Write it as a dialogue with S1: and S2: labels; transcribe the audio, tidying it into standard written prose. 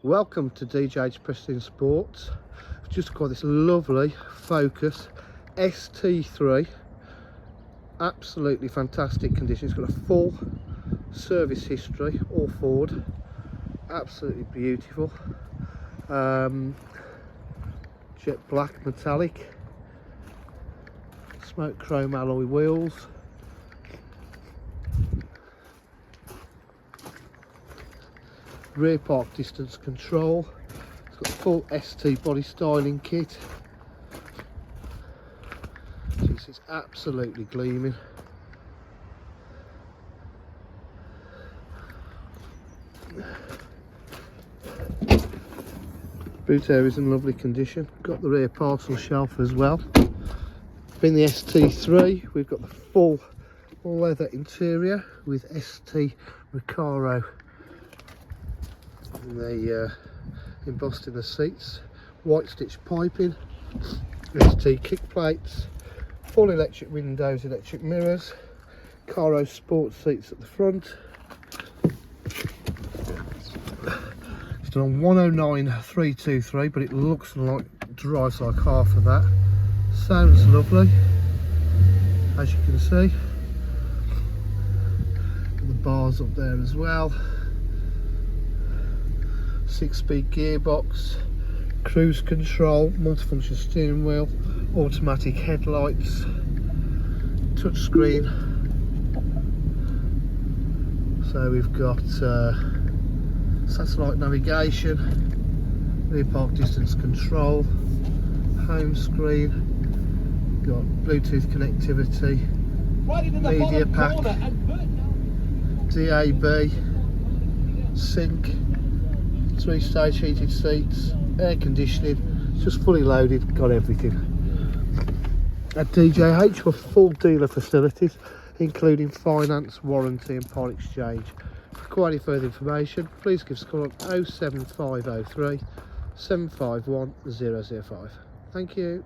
S1: Welcome to DJ's Preston Sports. I've just got this lovely Focus ST-3. Absolutely fantastic condition. It's got a full service history, all Ford. Absolutely beautiful. Jet black metallic. Smoke chrome alloy wheels. Rear park distance control. It's got full ST body styling kit. This is absolutely gleaming. Boot area is in lovely condition. Got the rear parcel shelf as well. In the ST3 we've got the full leather interior with ST Recaro and the embossed in the seats, white stitch piping, ST kick plates, full electric windows, electric mirrors, Caro sports seats at the front. It's done on 109,323, but it looks like drives like half of that. Sounds lovely, as you can see. Got the bars up there as well. 6-speed gearbox, cruise control, multifunction steering wheel, automatic headlights, touchscreen. So we've got satellite navigation, rear park distance control, home screen, got Bluetooth connectivity, media pack, DAB, sync, 3-stage heated seats, air conditioning. It's just fully loaded, got everything. At DJH we're full dealer facilities, including finance, warranty and part exchange. For any further information, please give us a call on 07503 751 005. Thank you.